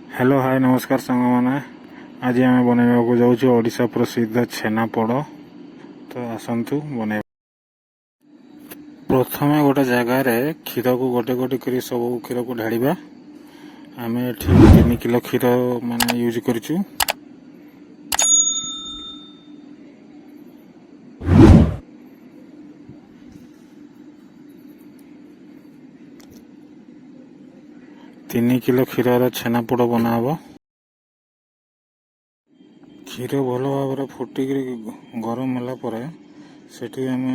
Hello hi नमस्कार सांग मैंने आज आम बनवाक जाऊँ ओडिशा प्रसिद्ध छेनापोड़ तो आसतु बन प्रथम गोटे जगार क्षीर को गोटे गोटे कर सब क्षीर को ढाड़ा आम ये 3 किलो क्षीर माने यूज करूँ। तीन किलो क्षीर छेनापोड़ बनाब। क्षीर भल भाव फुटिक गरम है सेठी आम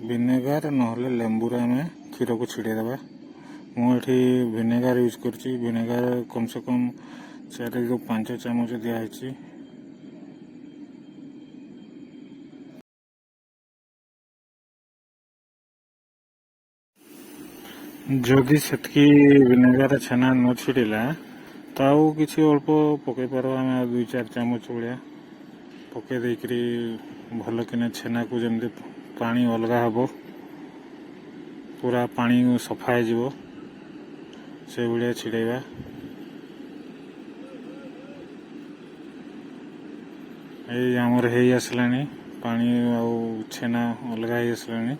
विनेगार नहले लेंबूरे आम क्षीर को छिड़ेदेवा। मुझे विनेगार यूज करुँची। विनेगार कम से कम 4 ରୁ 5 ଚାମଚ दिखाई। जदि से विनेगार छेना न छिड़ला तो किसी अल्प पकई पार आम 2-4 ଚାମଚ भाया पकई देकरी भल कि छेना को जमी पानी अलग हम पूरा पानी सफा हो से भाया छिड़ेगा। ये आमर हो आसला पानी आ छेना अलग हो आसला।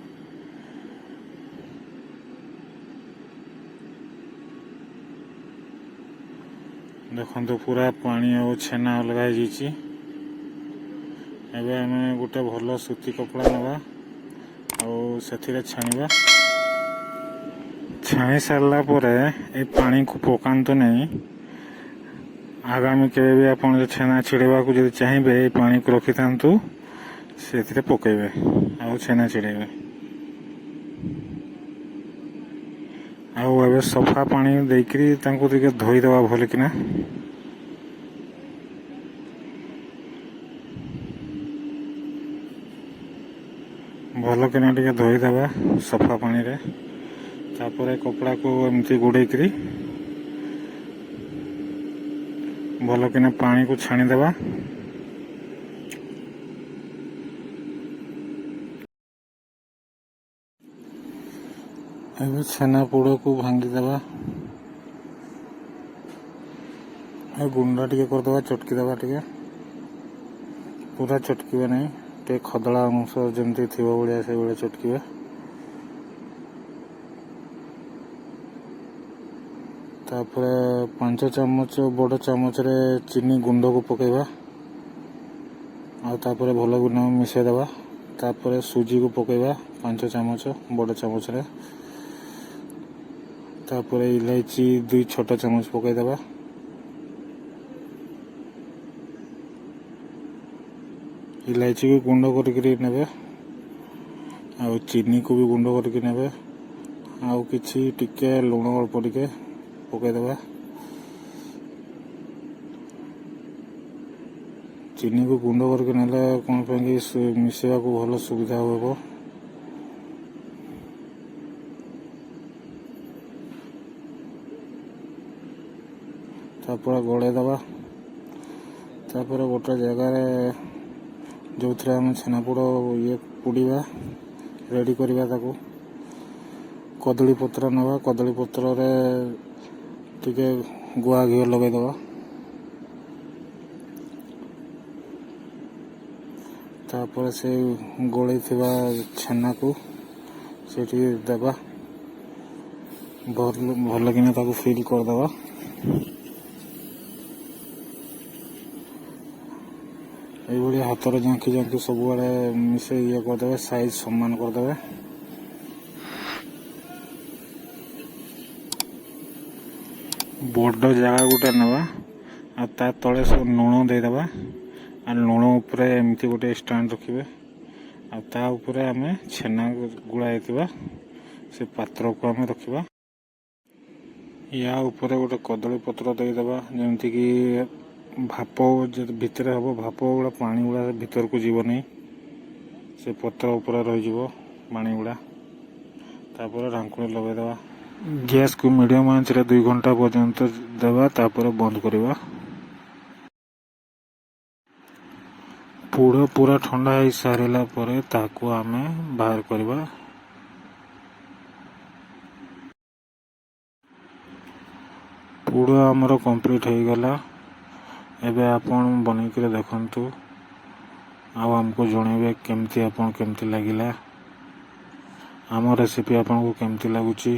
देखो पूरा पानी आ छेना अलग हो। एबे आम गोटे भल सूती कपड़ा नवा से छाणीबा। छाणी सारा पर ए पानी को पकातु नहीं। आगामी केवे भी आप छेना छिड़ेबा को जब चाहिए ये पानी को रखी था से पकेबे आ छेना छिड़ेबे। आबे सफा पानी देकरी धोईदेवा भल किना। भल किना टिके धोईदेवा सफा पानी रे। तापर कपड़ा को एमती गुड़ेकरी भल किना पानी को छाणीदेवा। एबे छेना पोड़ को भांगीदेवा। गुंडा टिके करदेवा चटकीदेवा टिके पूरा चटकीबे नहीं टे खदड़ा अंश जमती थी भाया से भाया चटकीबे। तापर 5 ଚାମଚ बड़ चामच रे चीनी गुंड को पकेबा आपर भल गुण मिसेदेवा। तापर सुजी को पकेबा 5 ଚାମଚ बड़ चामच रे। तापर इलायची 2 छोटा चामच पकईदेवा। इलायची को गुंड करके नेबे आ चीनी को भी गुंड करके नेबे आ किछि टिके लुण अल्प टिके पकईदेवा। चीनी को गुंड करके नेले कौन मिसेवा को भल सुविधा हो। तापर गड़ेदेवा। तापर गोटे जगार जो थे आम छेनापोड़ ये पोड़ा रेडी करवा। कदली पत्र नवा कदली पत्र रे टिके गुआ घी लगेदेवा। तापर से गोली छेना को सेठी देवा भल किना फिल करदेवा। ये हाथर झांकी झांकी सब आड़े मिसे ये करदे साइज सम्मान करदे। बड़ जगह गोटे नवा आ तले सब लुण देदेवा आ लुण उपरे एमती गोटे स्टैंड रखिए आ उपरे आम छेना गुड़ाई से पात्र को आम रखा। या उपरे गोटे कदली पत्र देदेवा जमती कि भाप भितर हम भाप गुड़ा पानी गुड़ा भीतर को जीव नहीं से पत्र ऊपर रही पानी गुड़ा। तापर ढांकुणी लगेदेवा। गैस को मीडियम आंच रे 2 घंटा पर्यंत देवा तापर बंद करवा। पोड़ पूरा ठंडा हो सारा पर ताकू आम बाहर करवा। ପୁଡ଼ ଆମର କମ୍ପ୍ଲିଟ୍ ହେଇଗଲା। ଏବେ ଆପଣ ବନେଇକରି ଦେଖନ୍ତୁ ଆଉ ଆମକୁ ଜଣେଇବେ କେମିତି ଲାଗିଲା। ଆମ ରେସିପି ଆପଣଙ୍କୁ କେମିତି ଲାଗୁଛି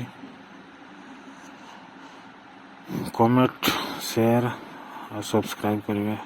କମେଣ୍ଟ, ସେୟାର ଆଉ ସବସ୍କ୍ରାଇବ୍ କରିବେ।